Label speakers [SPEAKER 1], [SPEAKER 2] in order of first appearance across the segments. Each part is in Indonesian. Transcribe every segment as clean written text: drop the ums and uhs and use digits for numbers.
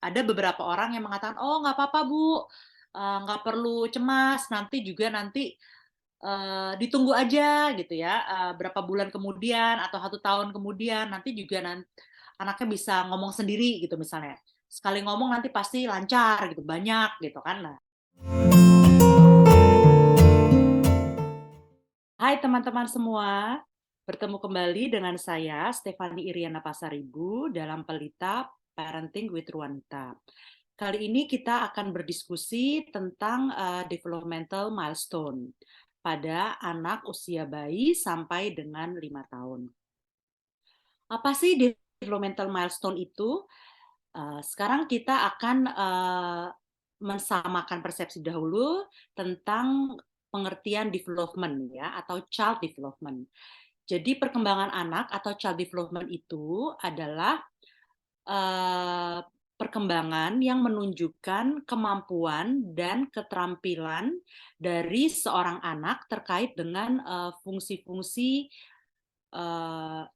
[SPEAKER 1] ada beberapa orang yang mengatakan, "Oh, nggak apa-apa, Bu, nggak perlu cemas, nanti ditunggu aja," gitu ya, berapa bulan kemudian atau 1 tahun kemudian, nanti juga anaknya bisa ngomong sendiri gitu misalnya. Sekali ngomong nanti pasti lancar gitu, banyak gitu kan. Nah, hai teman-teman semua, bertemu kembali dengan saya Stefani Iriana Pasaribu dalam Pelita Parenting with Ruanita. Kali ini kita akan berdiskusi tentang developmental milestone pada anak usia bayi sampai dengan 5 tahun. Apa sih developmental milestone itu? Sekarang kita akan mensamakan persepsi dahulu tentang pengertian development ya atau child development. Jadi perkembangan anak atau child development itu adalah eh, perkembangan yang menunjukkan kemampuan dan keterampilan dari seorang anak terkait dengan fungsi-fungsi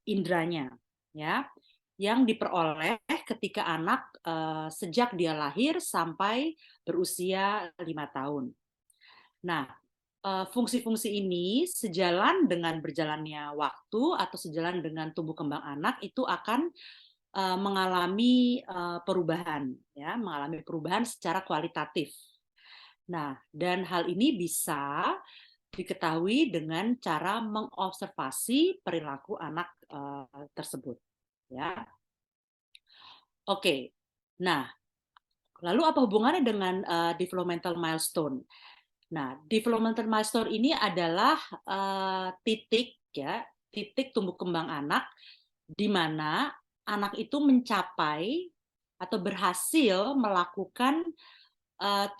[SPEAKER 1] indranya, ya, yang diperoleh ketika anak sejak dia lahir sampai berusia 5 tahun. Nah, fungsi-fungsi ini sejalan dengan berjalannya waktu atau sejalan dengan tumbuh kembang anak itu akan mengalami perubahan, ya, mengalami perubahan secara kualitatif. Nah, dan hal ini bisa diketahui dengan cara mengobservasi perilaku anak tersebut, ya. Oke. Nah, lalu apa hubungannya dengan developmental milestone? Nah, developmental milestone ini adalah titik ya, titik tumbuh kembang anak di mana anak itu mencapai atau berhasil melakukan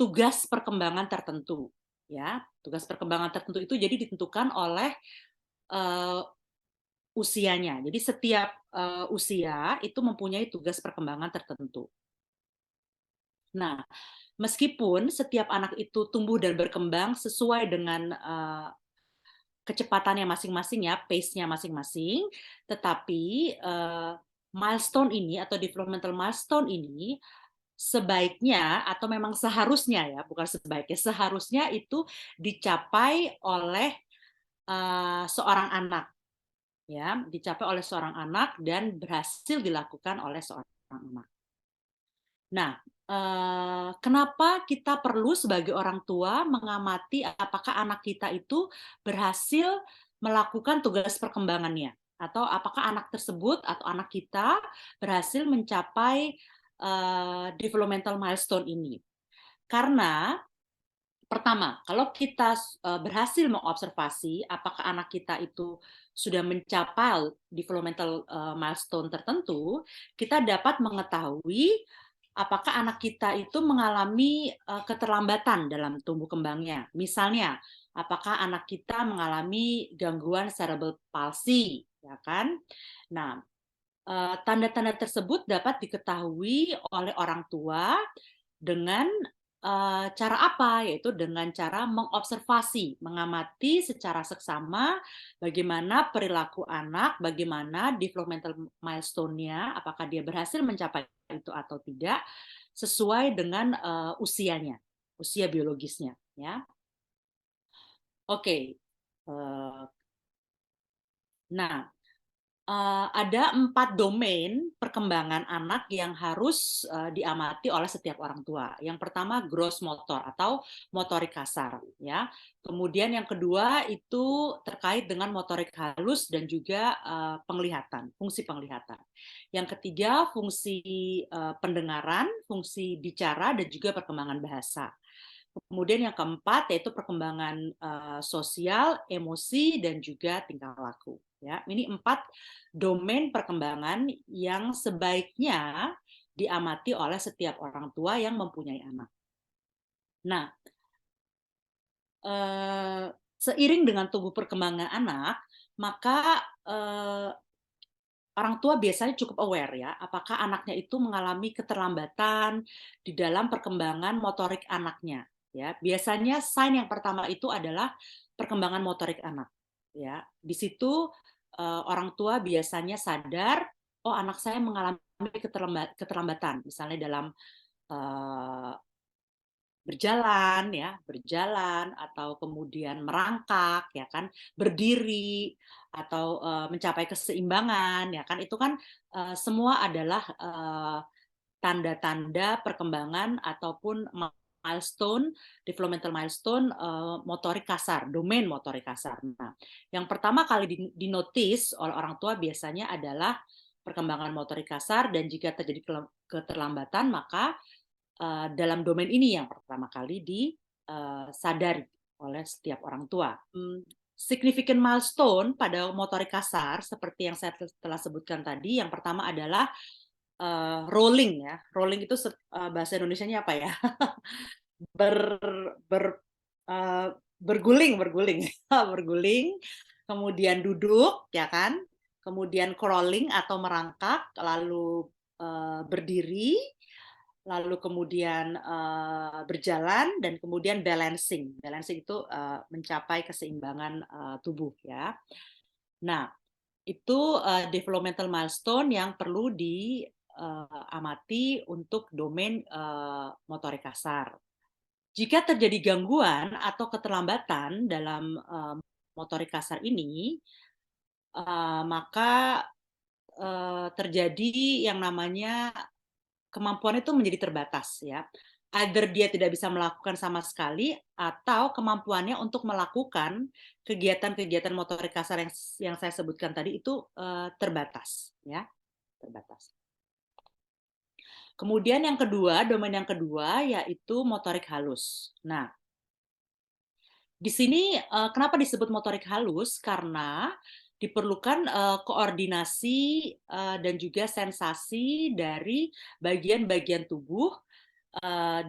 [SPEAKER 1] tugas perkembangan tertentu, ya. Tugas perkembangan tertentu itu jadi ditentukan oleh uh, usianya. Jadi setiap usia itu mempunyai tugas perkembangan tertentu. Nah, meskipun setiap anak itu tumbuh dan berkembang sesuai dengan kecepatannya masing-masing ya, pace-nya masing-masing, tetapi milestone ini atau developmental milestone ini sebaiknya atau memang seharusnya ya, bukan sebaiknya, seharusnya itu dicapai oleh seorang anak ya, dicapai oleh seorang anak dan berhasil dilakukan oleh seorang anak. Nah, kenapa kita perlu sebagai orang tua mengamati apakah anak kita itu berhasil melakukan tugas perkembangannya, atau apakah anak tersebut atau anak kita berhasil mencapai developmental milestone ini? Karena pertama, kalau kita berhasil mengobservasi apakah anak kita itu sudah mencapai developmental milestone tertentu, kita dapat mengetahui apakah anak kita itu mengalami keterlambatan dalam tumbuh kembangnya. Misalnya, apakah anak kita mengalami gangguan cerebral palsy, ya kan? Nah, tanda-tanda tersebut dapat diketahui oleh orang tua dengan cara apa? Yaitu dengan cara mengobservasi, mengamati secara seksama bagaimana perilaku anak, bagaimana developmental milestone-nya, apakah dia berhasil mencapai itu atau tidak, sesuai dengan usianya, usia biologisnya. Ya, oke. Nah, ada 4 domain perkembangan anak yang harus diamati oleh setiap orang tua. Yang pertama gross motor atau motorik kasar, ya. Kemudian yang kedua itu terkait dengan motorik halus dan juga penglihatan, fungsi penglihatan. Yang ketiga fungsi pendengaran, fungsi bicara dan juga perkembangan bahasa. Kemudian yang keempat yaitu perkembangan sosial, emosi dan juga tingkah laku. Ya, ini 4 domain perkembangan yang sebaiknya diamati oleh setiap orang tua yang mempunyai anak. Nah, seiring dengan tumbuh perkembangan anak, maka orang tua biasanya cukup aware ya, apakah anaknya itu mengalami keterlambatan di dalam perkembangan motorik anaknya. Ya, biasanya sign yang pertama itu adalah perkembangan motorik anak. Ya, di situ orang tua biasanya sadar, oh anak saya mengalami keterlambatan, misalnya dalam berjalan ya, berjalan atau kemudian merangkak ya kan, berdiri atau mencapai keseimbangan ya kan, itu kan semua adalah tanda-tanda perkembangan ataupun milestone, developmental milestone motorik kasar, domain motorik kasar. Nah, yang pertama kali dinotis oleh orang tua biasanya adalah perkembangan motorik kasar, dan jika terjadi keterlambatan maka dalam domain ini yang pertama kali disadari oleh setiap orang tua. Significant milestone pada motorik kasar seperti yang saya telah sebutkan tadi, yang pertama adalah rolling ya. Rolling itu bahasa Indonesianya apa ya? ber, ber berguling, berguling, kemudian duduk ya kan, kemudian crawling atau merangkak, lalu berdiri, lalu kemudian berjalan, dan kemudian balancing. Balancing itu mencapai keseimbangan tubuh ya. Nah, itu developmental milestone yang perlu diamati untuk domain motorik kasar. Jika terjadi gangguan atau keterlambatan dalam motorik kasar ini, maka terjadi yang namanya kemampuan itu menjadi terbatas ya. Either dia tidak bisa melakukan sama sekali, atau kemampuannya untuk melakukan kegiatan-kegiatan motorik kasar yang saya sebutkan tadi itu terbatas ya, terbatas. Kemudian yang kedua, domain yang kedua yaitu motorik halus. Nah, di sini kenapa disebut motorik halus? Karena diperlukan koordinasi dan juga sensasi dari bagian-bagian tubuh,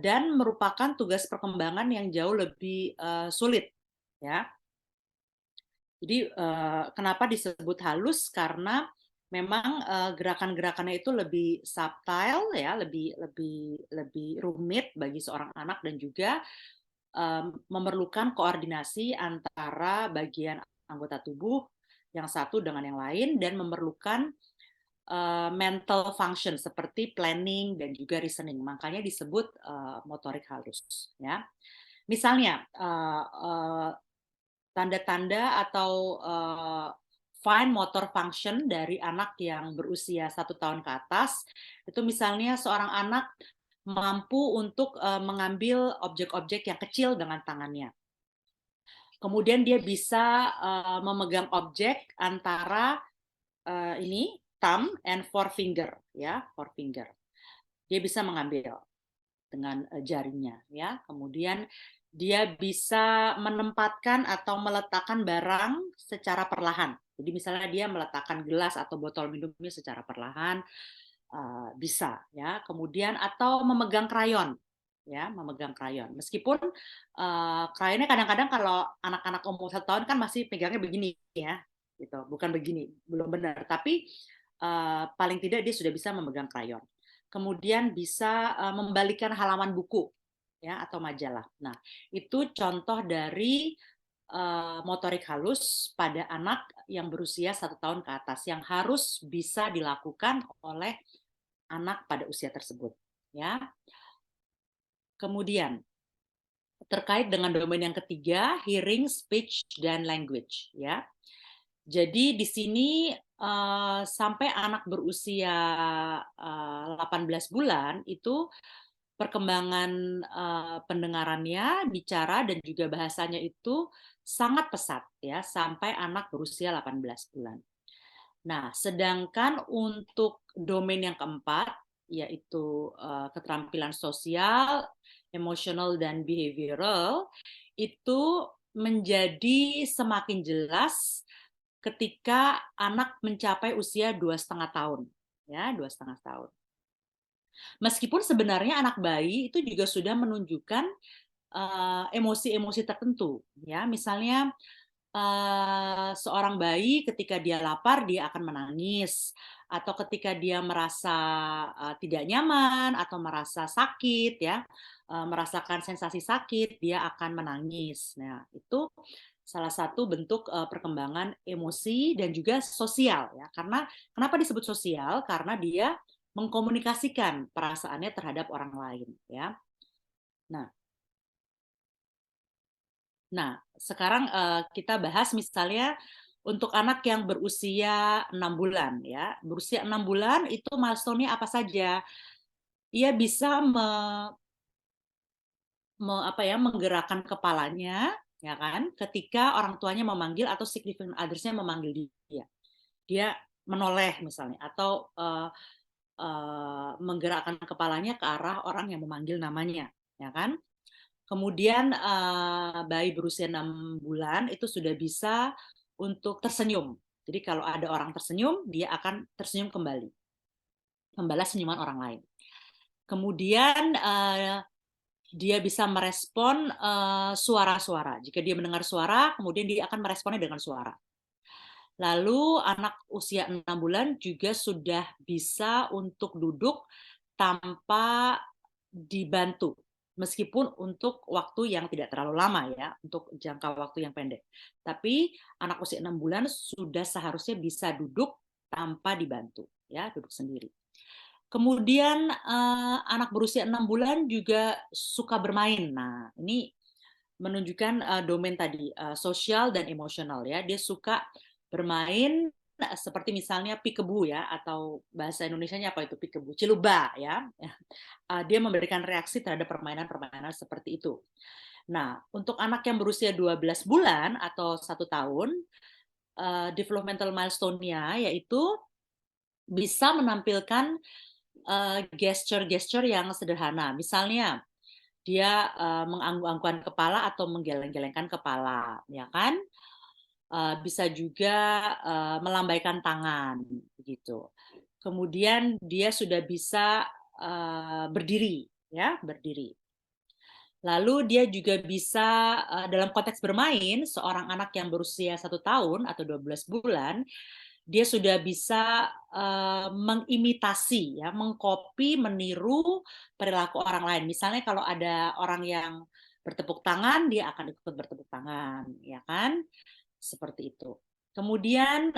[SPEAKER 1] dan merupakan tugas perkembangan yang jauh lebih sulit ya. Jadi kenapa disebut halus? Karena memang gerakan-gerakannya itu lebih subtle ya, lebih rumit bagi seorang anak, dan juga memerlukan koordinasi antara bagian anggota tubuh yang satu dengan yang lain, dan memerlukan mental function seperti planning dan juga reasoning. Makanya disebut motorik halus ya. Misalnya tanda-tanda atau fine motor function dari anak yang berusia 1 tahun ke atas, itu misalnya seorang anak mampu untuk mengambil objek-objek yang kecil dengan tangannya. Kemudian dia bisa memegang objek antara ini thumb and forefinger ya, forefinger. Dia bisa mengambil dengan jarinya ya. Kemudian dia bisa menempatkan atau meletakkan barang secara perlahan. Jadi misalnya dia meletakkan gelas atau botol minumnya secara perlahan, bisa ya. Kemudian atau memegang krayon ya, memegang krayon. Meskipun krayonnya kadang-kadang kalau anak-anak umur 1 tahun kan masih pegangnya begini ya, gitu. Bukan begini, belum benar. Tapi paling tidak dia sudah bisa memegang krayon. Kemudian bisa membalikan halaman buku ya, atau majalah. Nah, itu contoh dari motorik halus pada anak yang berusia 1 tahun ke atas yang harus bisa dilakukan oleh anak pada usia tersebut ya. Kemudian terkait dengan domain yang ketiga, hearing, speech, dan language ya. Jadi di sini sampai anak berusia 18 bulan itu perkembangan pendengarannya, bicara, dan juga bahasanya itu sangat pesat ya, sampai anak berusia 18 bulan. Nah, sedangkan untuk domain yang keempat, yaitu keterampilan sosial, emosional, dan behavioral, itu menjadi semakin jelas ketika anak mencapai usia 2,5 tahun. Ya, 2,5 tahun. Meskipun sebenarnya anak bayi itu juga sudah menunjukkan emosi-emosi tertentu. Ya, misalnya seorang bayi ketika dia lapar dia akan menangis, atau ketika dia merasa tidak nyaman atau merasa sakit ya, merasakan sensasi sakit, dia akan menangis. Nah, itu salah satu bentuk perkembangan emosi dan juga sosial ya. Karena kenapa disebut sosial? Karena dia mengkomunikasikan perasaannya terhadap orang lain, ya. Nah, sekarang kita bahas misalnya untuk anak yang berusia 6 bulan, ya. Berusia 6 bulan itu milestone-nya apa saja? Ia bisa menggerakkan kepalanya, ya kan, ketika orang tuanya memanggil atau significant others-nya memanggil dia. Dia menoleh misalnya, atau menggerakkan kepalanya ke arah orang yang memanggil namanya, ya kan. Kemudian bayi berusia 6 bulan itu sudah bisa untuk tersenyum. Jadi kalau ada orang tersenyum, dia akan tersenyum kembali, membalas senyuman orang lain. Kemudian dia bisa merespon suara-suara. Jika dia mendengar suara, kemudian dia akan meresponnya dengan suara. Lalu anak usia 6 bulan juga sudah bisa untuk duduk tanpa dibantu, meskipun untuk waktu yang tidak terlalu lama, ya, untuk jangka waktu yang pendek. Tapi anak usia 6 bulan sudah seharusnya bisa duduk tanpa dibantu, ya, duduk sendiri. Kemudian anak berusia 6 bulan juga suka bermain. Nah, ini menunjukkan domain tadi, sosial dan emosional, ya. Dia suka bermain seperti misalnya peekaboo, ya, atau bahasa Indonesianya apa itu peekaboo? Ciluba, ya. Dia memberikan reaksi terhadap permainan-permainan seperti itu. Nah, untuk anak yang berusia 12 bulan atau 1 tahun, developmental milestone-nya yaitu bisa menampilkan gesture-gesture yang sederhana. Misalnya, dia mengangguk-anggukkan kepala atau menggeleng-gelengkan kepala, ya kan? Bisa juga melambaikan tangan, begitu. Kemudian dia sudah bisa berdiri, ya, berdiri. Lalu dia juga bisa dalam konteks bermain, seorang anak yang berusia 1 tahun atau 12 bulan, dia sudah bisa mengimitasi, ya, mengcopy, meniru perilaku orang lain. Misalnya kalau ada orang yang bertepuk tangan, dia akan ikut bertepuk tangan, ya kan? Seperti itu. Kemudian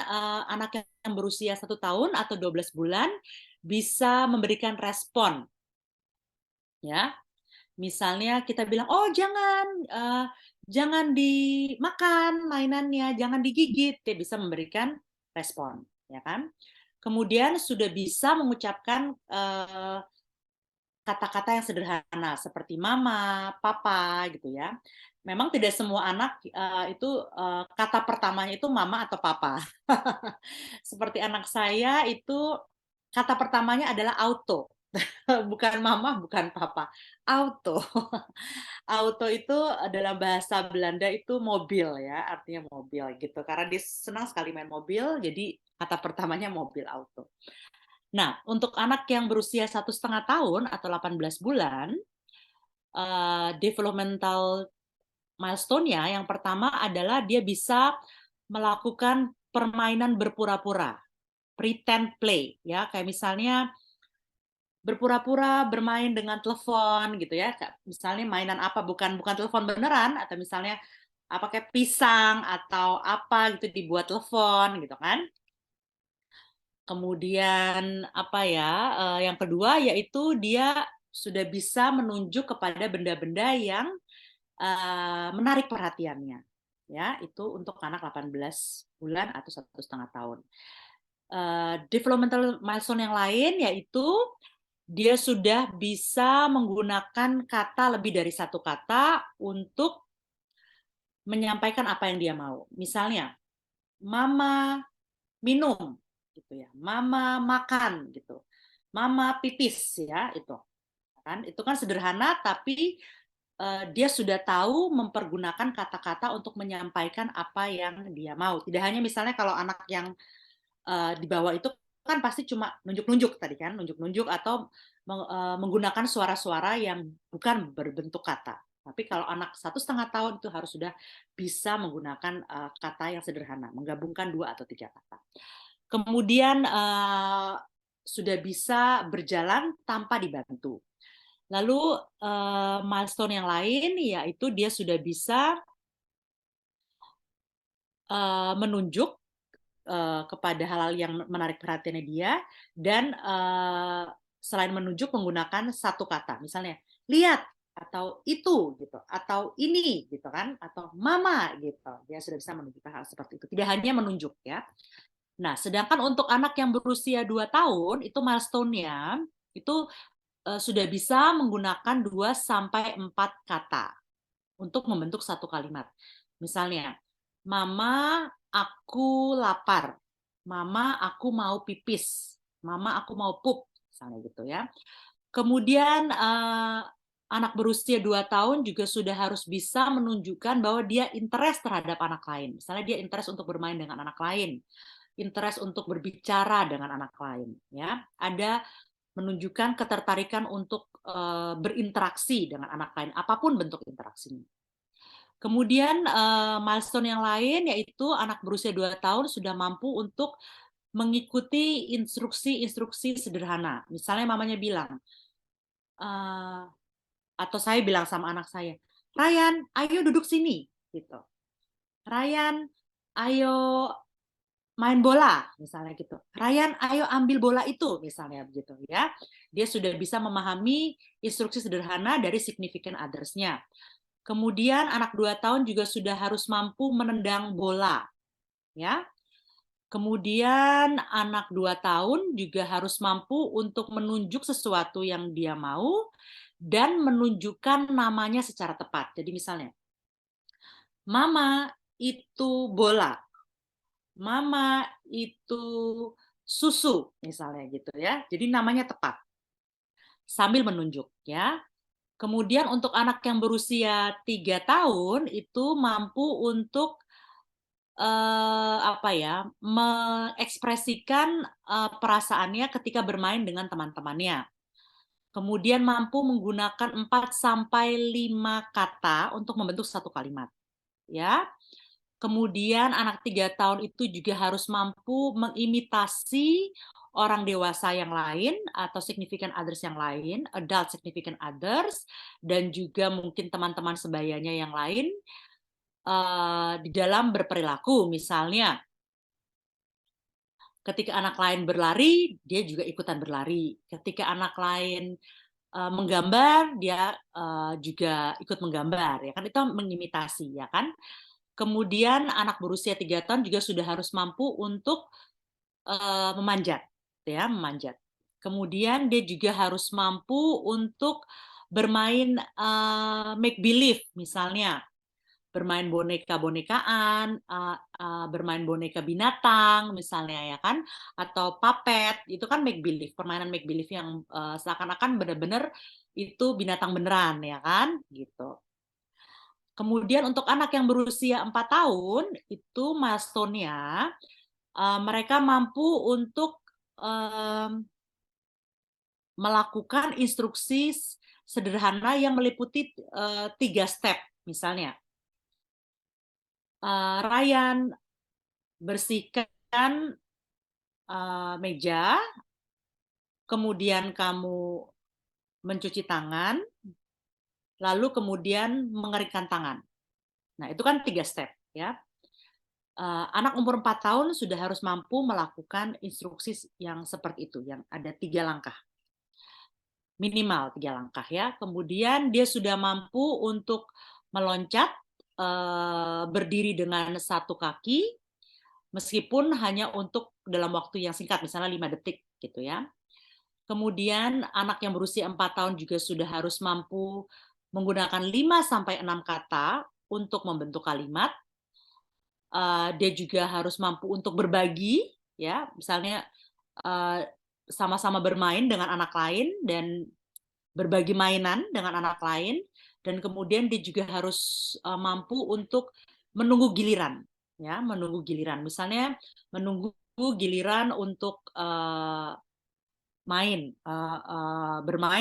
[SPEAKER 1] anak yang berusia 1 tahun atau 12 bulan bisa memberikan respon, ya. Misalnya kita bilang, oh jangan dimakan mainannya, jangan digigit, dia bisa memberikan respon, ya kan? Kemudian sudah bisa mengucapkan kata-kata yang sederhana seperti mama, papa, gitu ya. Memang tidak semua anak itu kata pertamanya itu mama atau papa. Seperti anak saya itu kata pertamanya adalah auto. Bukan mama, bukan papa. Auto. Auto itu dalam bahasa Belanda itu mobil, ya, artinya mobil gitu. Karena dia senang sekali main mobil, jadi kata pertamanya mobil, auto. Nah, untuk anak yang berusia 1,5 tahun atau 18 bulan, developmental milestone-nya yang pertama adalah dia bisa melakukan permainan berpura-pura, pretend play, ya, kayak misalnya berpura-pura bermain dengan telepon gitu, ya. Misalnya mainan apa, bukan telepon beneran, atau misalnya apa kayak pisang atau apa gitu dibuat telepon gitu kan. Kemudian apa ya, yang kedua yaitu dia sudah bisa menunjuk kepada benda-benda yang menarik perhatiannya. Ya, itu untuk anak 18 bulan atau 1,5 tahun. Developmental milestone yang lain yaitu dia sudah bisa menggunakan kata lebih dari satu kata untuk menyampaikan apa yang dia mau. Misalnya, mama minum, gitu ya. Mama makan, gitu. Mama pipis, ya, itu. Itu kan sederhana, tapi dia sudah tahu mempergunakan kata-kata untuk menyampaikan apa yang dia mau. Tidak hanya misalnya kalau anak yang di bawah itu kan pasti cuma nunjuk-nunjuk tadi kan, nunjuk-nunjuk atau menggunakan suara-suara yang bukan berbentuk kata. Tapi kalau anak 1,5 tahun itu harus sudah bisa menggunakan kata yang sederhana, menggabungkan 2 atau 3 kata. Kemudian sudah bisa berjalan tanpa dibantu. Lalu milestone yang lain yaitu dia sudah bisa menunjuk kepada hal-hal yang menarik perhatiannya dia, dan selain menunjuk menggunakan satu kata, misalnya lihat atau itu gitu, atau ini gitu kan, atau mama gitu. Dia sudah bisa menunjukkan hal seperti itu. Tidak hanya menunjuk ya. Nah, sedangkan untuk anak yang berusia 2 tahun itu milestone-nya itu sudah bisa menggunakan 2 sampai 4 kata untuk membentuk satu kalimat. Misalnya, mama aku lapar. Mama aku mau pipis. Mama aku mau pup, misalnya gitu ya. Kemudian anak berusia 2 tahun juga sudah harus bisa menunjukkan bahwa dia interest terhadap anak lain. Misalnya dia interest untuk bermain dengan anak lain, interest untuk berbicara dengan anak lain, ya. Ada menunjukkan ketertarikan untuk berinteraksi dengan anak lain, apapun bentuk interaksinya. Kemudian milestone yang lain yaitu anak berusia 2 tahun sudah mampu untuk mengikuti instruksi-instruksi sederhana. Misalnya mamanya bilang, atau saya bilang sama anak saya, Ryan, ayo duduk sini, gitu. Ryan, ayo main bola, misalnya gitu. Ryan, ayo ambil bola itu, misalnya begitu ya. Dia sudah bisa memahami instruksi sederhana dari significant others-nya. Kemudian anak 2 tahun juga sudah harus mampu menendang bola, ya. Kemudian anak 2 tahun juga harus mampu untuk menunjuk sesuatu yang dia mau dan menunjukkan namanya secara tepat. Jadi misalnya, mama itu bola, mama itu susu, misalnya gitu ya. Jadi namanya tepat sambil menunjuk ya. Kemudian untuk anak yang berusia 3 tahun itu mampu untuk apa ya, mengekspresikan perasaannya ketika bermain dengan teman-temannya. Kemudian mampu menggunakan 4 sampai 5 kata untuk membentuk satu kalimat, ya. Kemudian anak 3 tahun itu juga harus mampu mengimitasi orang dewasa yang lain atau significant others yang lain, adult significant others, dan juga mungkin teman-teman sebayanya yang lain di dalam berperilaku. Misalnya, ketika anak lain berlari, dia juga ikutan berlari. Ketika anak lain menggambar, dia juga ikut menggambar, ya kan? Itu mengimitasi, ya kan? Kemudian anak berusia 3 tahun juga sudah harus mampu untuk memanjat, ya, memanjat. Kemudian dia juga harus mampu untuk bermain make believe, misalnya bermain boneka-bonekaan, bermain boneka binatang misalnya ya kan, atau puppet, itu kan make believe, permainan make believe yang seakan-akan benar-benar itu binatang beneran ya kan, gitu. Kemudian untuk anak yang berusia 4 tahun, itu milestone-nya mereka mampu untuk melakukan instruksi sederhana yang meliputi 3 step, misalnya. Ryan, bersihkan meja, kemudian kamu mencuci tangan, lalu kemudian mengeringkan tangan. Nah, itu kan 3 step ya. Anak umur 4 tahun sudah harus mampu melakukan instruksi yang seperti itu, yang ada 3 langkah. Minimal 3 langkah ya. Kemudian dia sudah mampu untuk meloncat, berdiri dengan satu kaki, meskipun hanya untuk dalam waktu yang singkat, misalnya 5 detik gitu ya. Kemudian anak yang berusia 4 tahun juga sudah harus mampu menggunakan 5 sampai 6 kata untuk membentuk kalimat. Dia juga harus mampu untuk berbagi, ya, misalnya sama-sama bermain dengan anak lain dan berbagi mainan dengan anak lain, dan kemudian dia juga harus mampu untuk menunggu giliran, ya, menunggu giliran. Misalnya menunggu giliran untuk bermain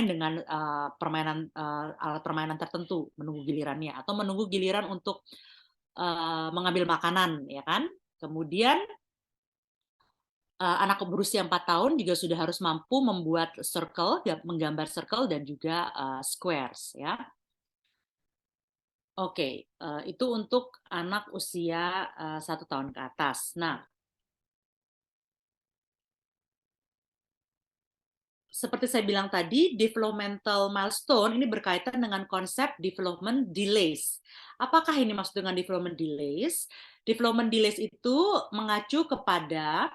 [SPEAKER 1] dengan alat permainan tertentu, menunggu gilirannya, atau menunggu giliran untuk mengambil makanan, ya kan? Kemudian anak berusia 4 tahun juga sudah harus mampu membuat circle, menggambar circle dan juga squares, ya. Oke, itu untuk anak usia 1 tahun ke atas. Nah, seperti saya bilang tadi, developmental milestone ini berkaitan dengan konsep development delays. Apakah ini maksud dengan development delays? Development delays itu mengacu kepada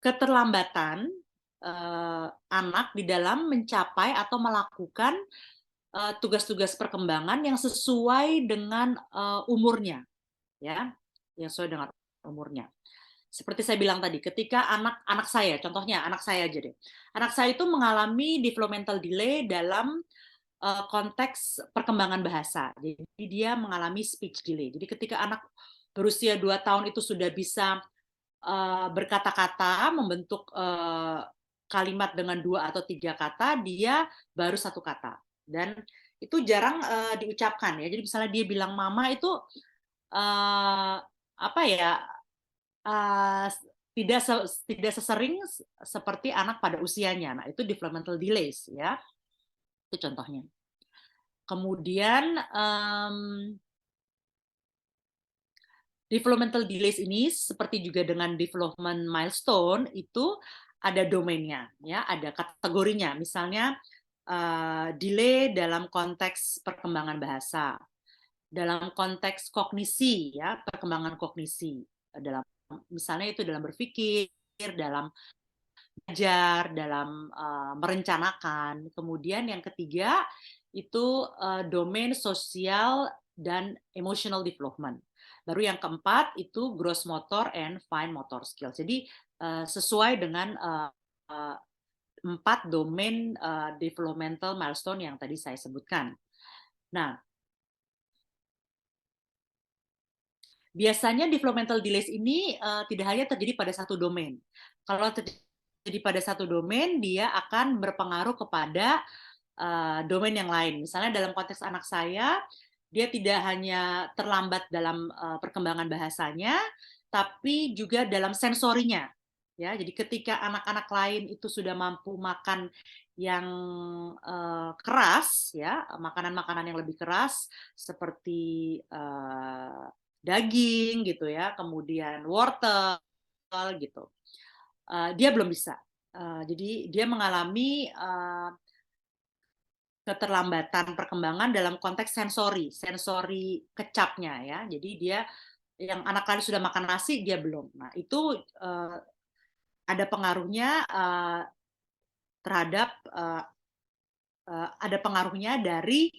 [SPEAKER 1] keterlambatan anak di dalam mencapai atau melakukan tugas-tugas perkembangan yang sesuai dengan umurnya, ya, yang sesuai dengan umurnya. Seperti saya bilang tadi, ketika anak saya, contohnya anak saya aja deh, anak saya itu mengalami developmental delay dalam konteks perkembangan bahasa. Jadi dia mengalami speech delay. Jadi ketika anak berusia 2 tahun itu sudah bisa berkata-kata, membentuk kalimat dengan 2 atau 3 kata, dia baru 1 kata. Dan itu jarang diucapkan ya. Jadi misalnya dia bilang mama itu apa ya, tidak sesering seperti anak pada usianya. Nah, itu developmental delays ya. Itu contohnya. Kemudian developmental delays ini seperti juga dengan development milestone itu ada domainnya, ya, ada kategorinya. Misalnya delay dalam konteks perkembangan bahasa, dalam konteks kognisi, ya, perkembangan kognisi, dalam misalnya itu dalam berpikir, dalam belajar, dalam merencanakan. Kemudian yang ketiga itu domain sosial dan emotional development. Baru yang keempat itu gross motor and fine motor skill. Jadi sesuai dengan 4 domain developmental milestone yang tadi saya sebutkan. Nah, biasanya developmental delays ini tidak hanya terjadi pada satu domain. Kalau terjadi pada satu domain, dia akan berpengaruh kepada domain yang lain. Misalnya dalam konteks anak saya, dia tidak hanya terlambat dalam perkembangan bahasanya, tapi juga dalam sensorinya. Ya, jadi ketika anak-anak lain itu sudah mampu makan yang keras, ya, makanan-makanan yang lebih keras seperti daging gitu ya, kemudian wortel gitu, dia belum bisa. Jadi dia mengalami keterlambatan perkembangan dalam konteks sensori kecapnya ya. Jadi dia yang anak lain sudah makan nasi, dia belum. Nah itu ada pengaruhnya terhadap ada pengaruhnya dari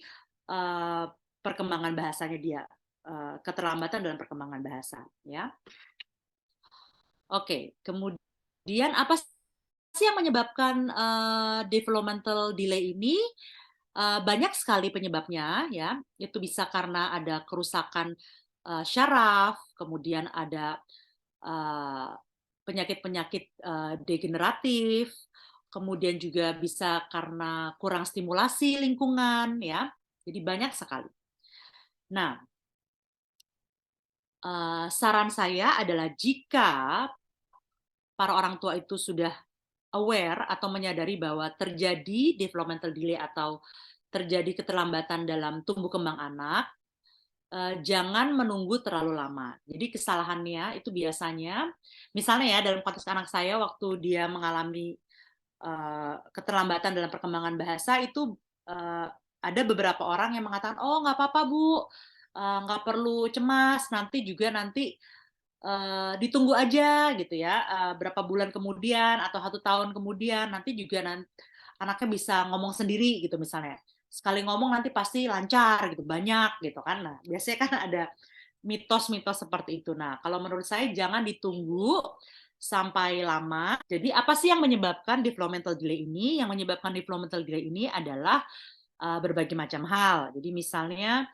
[SPEAKER 1] perkembangan bahasanya dia, keterlambatan dalam perkembangan bahasa ya. Oke, kemudian apa sih yang menyebabkan developmental delay ini? Banyak sekali penyebabnya ya. Itu bisa karena ada kerusakan syaraf, kemudian ada penyakit-penyakit degeneratif, kemudian juga bisa karena kurang stimulasi lingkungan ya. Jadi banyak sekali. Nah, saran saya adalah jika para orang tua itu sudah aware atau menyadari bahwa terjadi developmental delay atau terjadi keterlambatan dalam tumbuh kembang anak, jangan menunggu terlalu lama. Jadi kesalahannya itu biasanya, misalnya ya dalam konteks anak saya waktu dia mengalami keterlambatan dalam perkembangan bahasa itu ada beberapa orang yang mengatakan, oh nggak apa-apa Bu, nggak perlu cemas, nanti ditunggu aja gitu ya, berapa bulan kemudian atau 1 tahun kemudian nanti juga anaknya bisa ngomong sendiri gitu misalnya. Sekali ngomong nanti pasti lancar gitu, banyak gitu kan. Nah, biasanya kan ada mitos-mitos seperti itu. Nah, kalau menurut saya jangan ditunggu sampai lama. Jadi apa sih yang menyebabkan developmental delay ini? Yang menyebabkan developmental delay ini adalah berbagai macam hal. Jadi misalnya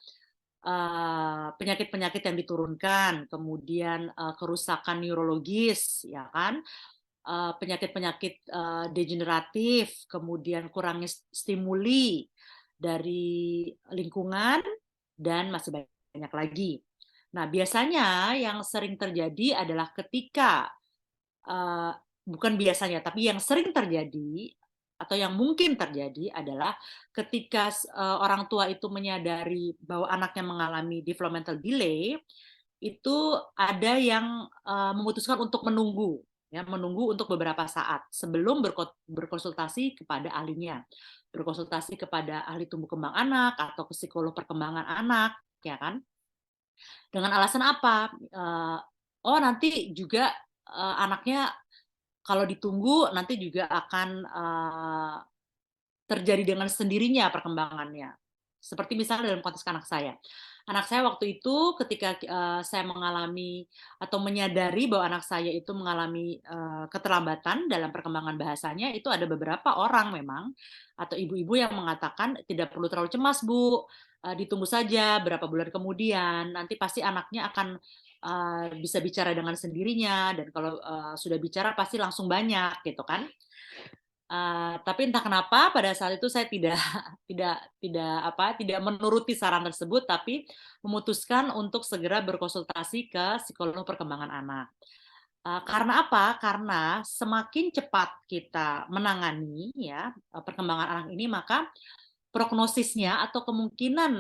[SPEAKER 1] penyakit-penyakit yang diturunkan, kemudian kerusakan neurologis, ya kan, penyakit-penyakit degeneratif, kemudian kurangnya stimuli dari lingkungan, dan masih banyak lagi. Nah, biasanya yang sering terjadi adalah ketika, bukan biasanya, tapi yang sering terjadi atau yang mungkin terjadi adalah ketika orang tua itu menyadari bahwa anaknya mengalami developmental delay, itu ada yang memutuskan untuk menunggu ya, menunggu untuk beberapa saat sebelum berkonsultasi kepada ahlinya, berkonsultasi kepada ahli tumbuh kembang anak atau ke psikolog perkembangan anak, ya kan? Dengan alasan apa? Oh nanti juga anaknya kalau ditunggu nanti juga akan terjadi dengan sendirinya perkembangannya. Seperti misalnya dalam konteks anak saya. Anak saya waktu itu ketika saya mengalami atau menyadari bahwa anak saya itu mengalami keterlambatan dalam perkembangan bahasanya, itu ada beberapa orang memang atau ibu-ibu yang mengatakan tidak perlu terlalu cemas Bu, ditunggu saja berapa bulan kemudian nanti pasti anaknya akan bisa bicara dengan sendirinya dan kalau sudah bicara pasti langsung banyak gitu kan. Tapi entah kenapa pada saat itu saya tidak tidak menuruti saran tersebut, tapi memutuskan untuk segera berkonsultasi ke psikolog perkembangan anak. Karena apa? Karena semakin cepat kita menangani ya, perkembangan anak ini, maka prognosisnya atau kemungkinan,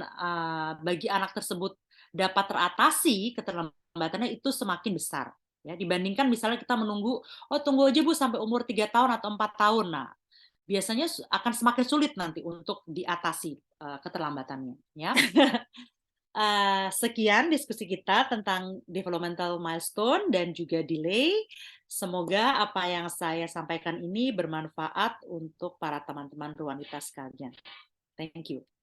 [SPEAKER 1] bagi anak tersebut dapat teratasi keterlambatannya itu semakin besar, ya, dibandingkan misalnya kita menunggu, "Oh, tunggu aja Bu sampai umur 3 tahun atau 4 tahun." Nah, biasanya akan semakin sulit nanti untuk diatasi, keterlambatannya, ya. Sekian diskusi kita tentang developmental milestone dan juga delay. Semoga apa yang saya sampaikan ini bermanfaat untuk para teman-teman Ruanita sekalian. Thank you.